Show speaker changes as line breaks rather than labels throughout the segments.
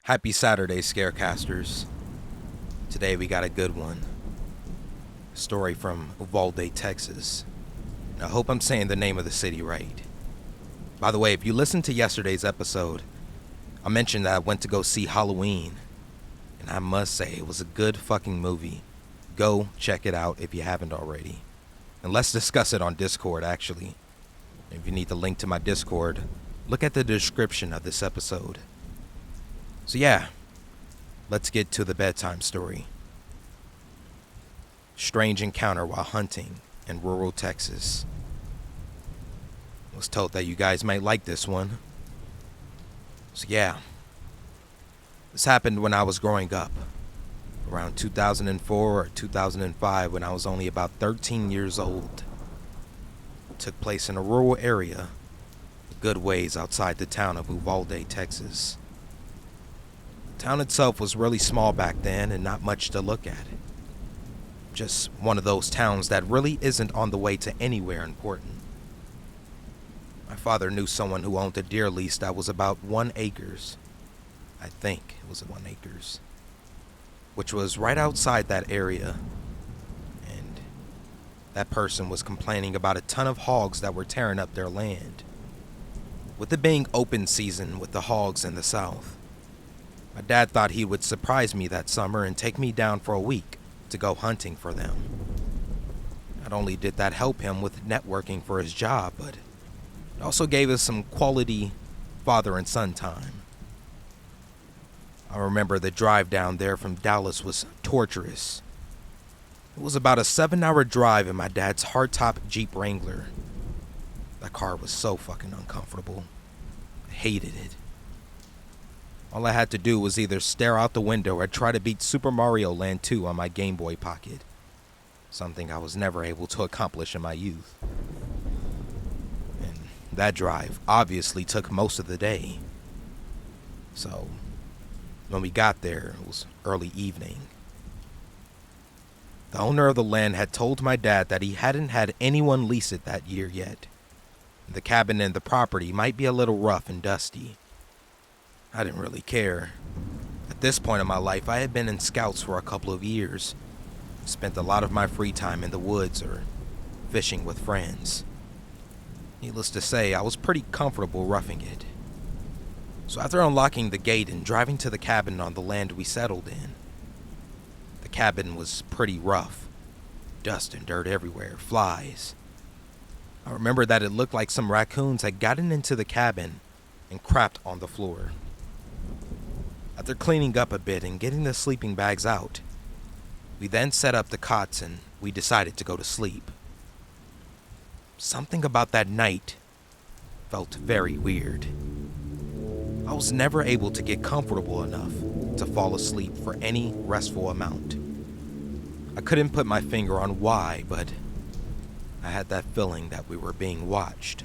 Happy Saturday, Scarecasters. Today we got a good one. A story from Uvalde, Texas. And I hope I'm saying the name of the city right. By the way, if you listened to yesterday's episode, I mentioned that I went to go see Halloween. And I must say, it was a good fucking movie. Go check it out if you haven't already. And let's discuss it on Discord, actually. If you need the link to my Discord, look at the description of this episode. So yeah, let's get to the bedtime story. Strange encounter while hunting in rural Texas. I was told that you guys might like this one. So yeah, this happened when I was growing up. Around 2004 or 2005 when I was only about 13 years old. It took place in a rural area, a good ways outside the town of Uvalde, Texas. The town itself was really small back then and not much to look at. Just one of those towns that really isn't on the way to anywhere important. My father knew someone who owned a deer lease that was about 1 acres. I think it was 1 acres. Which was right outside that area. And that person was complaining about a ton of hogs that were tearing up their land. With it being open season with the hogs in the south, my dad thought he would surprise me that summer and take me down for a week to go hunting for them. Not only did that help him with networking for his job, but it also gave us some quality father and son time. I remember the drive down there from Dallas was torturous. It was about a 7-hour drive in my dad's hardtop Jeep Wrangler. That car was so fucking uncomfortable. I hated it. All I had to do was either stare out the window or try to beat Super Mario Land 2 on my Game Boy Pocket. Something I was never able to accomplish in my youth. And that drive obviously took most of the day. So, when we got there, it was early evening. The owner of the land had told my dad that he hadn't had anyone lease it that year yet. The cabin and the property might be a little rough and dusty. I didn't really care. At this point in my life, I had been in scouts for a couple of years. Spent a lot of my free time in the woods or fishing with friends. Needless to say, I was pretty comfortable roughing it. So after unlocking the gate and driving to the cabin on the land we settled in, the cabin was pretty rough. Dust and dirt everywhere, flies. I remember that it looked like some raccoons had gotten into the cabin and crapped on the floor. After cleaning up a bit and getting the sleeping bags out, we then set up the cots and we decided to go to sleep. Something about that night felt very weird. I was never able to get comfortable enough to fall asleep for any restful amount. I couldn't put my finger on why, but I had that feeling that we were being watched.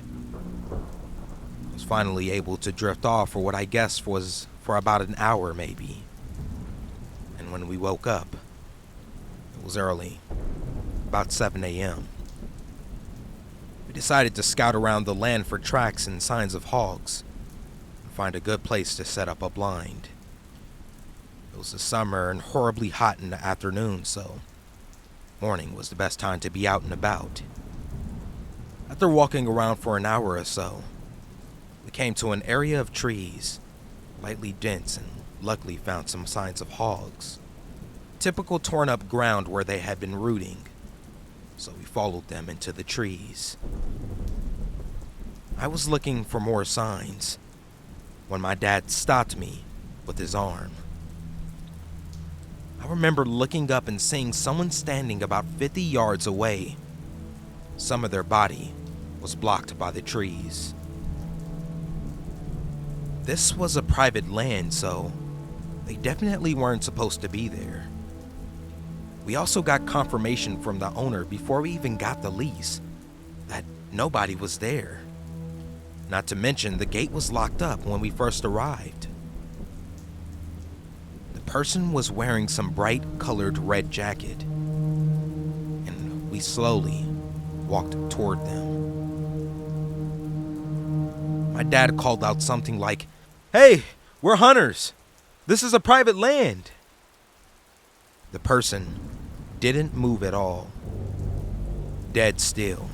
I was finally able to drift off for what I guessed was for about an hour maybe. And when we woke up, it was early, about 7 a.m. We decided to scout around the land for tracks and signs of hogs, and find a good place to set up a blind. It was the summer and horribly hot in the afternoon, so morning was the best time to be out and about. After walking around for an hour or so, we came to an area of trees, lightly dense, and luckily found some signs of hogs. Typical torn up ground where they had been rooting, so we followed them into the trees. I was looking for more signs when my dad stopped me with his arm. I remember looking up and seeing someone standing about 50 yards away. Some of their body was blocked by the trees. This was a private land, so they definitely weren't supposed to be there. We also got confirmation from the owner before we even got the lease that nobody was there. Not to mention the gate was locked up when we first arrived. The person was wearing some bright colored red jacket, and we slowly walked toward them. My dad called out something like, "Hey, we're hunters!" This is a private land. The person didn't move at all. Dead still.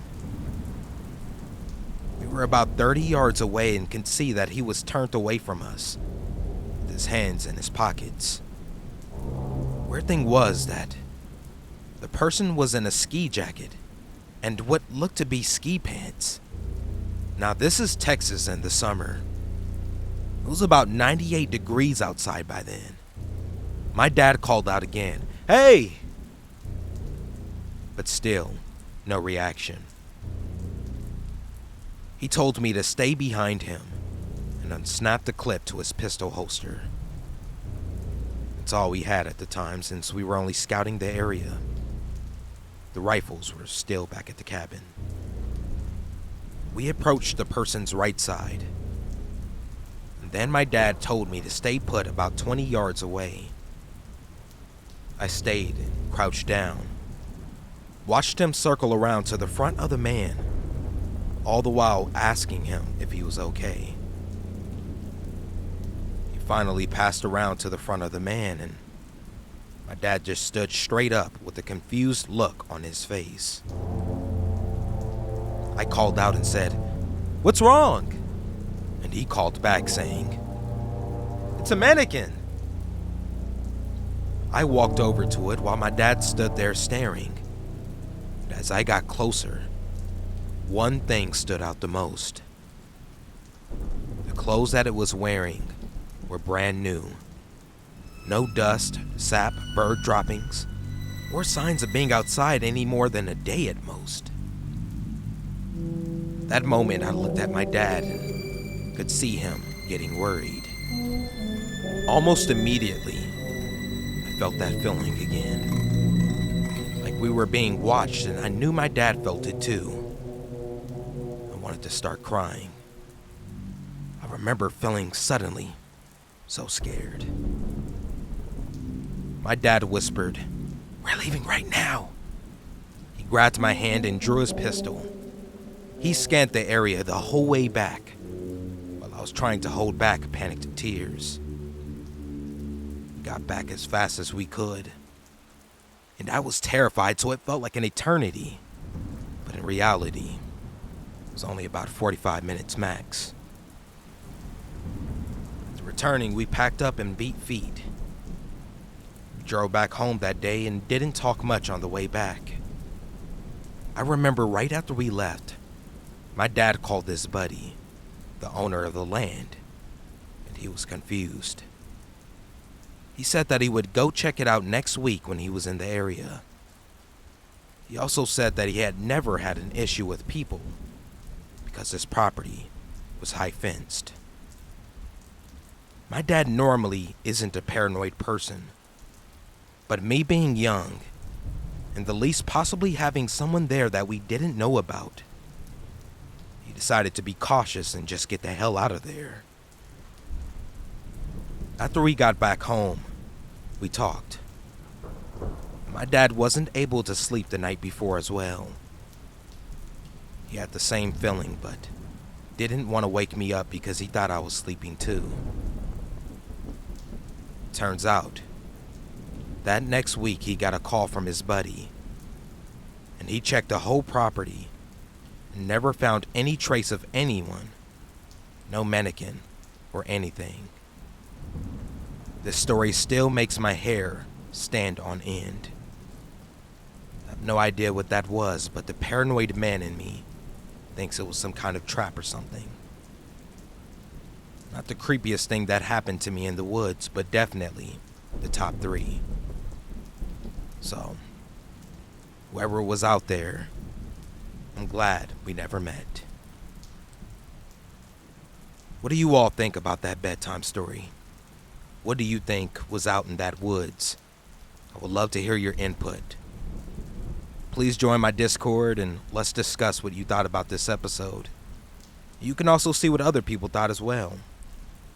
We were about 30 yards away and could see that he was turned away from us, with his hands in his pockets. Weird thing was that the person was in a ski jacket and what looked to be ski pants. Now this is Texas in the summer. It was about 98 degrees outside by then. My dad called out again, "Hey!" But still, no reaction. He told me to stay behind him and unsnap the clip to his pistol holster. It's all we had at the time since we were only scouting the area. The rifles were still back at the cabin. We approached the person's right side. And then my dad told me to stay put about 20 yards away. I stayed and crouched down. Watched him circle around to the front of the man, all the while asking him if he was okay. He finally passed around to the front of the man, and my dad just stood straight up with a confused look on his face. I called out and said, "What's wrong?" And he called back saying, "It's a mannequin." I walked over to it while my dad stood there staring. But as I got closer, one thing stood out the most. The clothes that it was wearing were brand new. No dust, sap, bird droppings, or signs of being outside any more than a day at most. That moment I looked at my dad and could see him getting worried. Almost immediately, I felt that feeling again. Like we were being watched, and I knew my dad felt it too. I wanted to start crying. I remember feeling suddenly so scared. My dad whispered, "We're leaving right now." He grabbed my hand and drew his pistol. He scanned the area the whole way back, while I was trying to hold back panicked tears. We got back as fast as we could, and I was terrified, so it felt like an eternity. But in reality, it was only about 45 minutes max. After returning, we packed up and beat feet. We drove back home that day and didn't talk much on the way back. I remember right after we left, my dad called his buddy, the owner of the land, and he was confused. He said that he would go check it out next week when he was in the area. He also said that he had never had an issue with people because his property was high fenced. My dad normally isn't a paranoid person, but me being young and the least possibly having someone there that we didn't know about, he decided to be cautious and just get the hell out of there. After we got back home, we talked. My dad wasn't able to sleep the night before as well. He had the same feeling, but didn't want to wake me up because he thought I was sleeping too. Turns out, that next week he got a call from his buddy, and he checked the whole property and never found any trace of anyone, no mannequin or anything. This story still makes my hair stand on end. I have no idea what that was, but the paranoid man in me thinks it was some kind of trap or something. Not the creepiest thing that happened to me in the woods, but definitely the top 3. So, whoever was out there, I'm glad we never met. What do you all think about that bedtime story? What do you think was out in that woods? I would love to hear your input. Please join my Discord and let's discuss what you thought about this episode. You can also see what other people thought as well.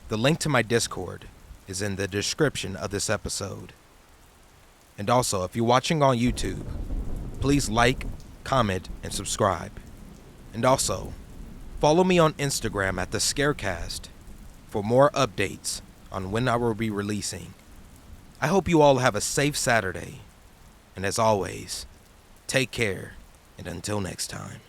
The link to my Discord is in the description of this episode. And also, if you're watching on YouTube, please like, comment, and subscribe. And also, follow me on Instagram at the Scarecast for more updates on when I will be releasing. I hope you all have a safe Saturday, and as always, take care, and until next time.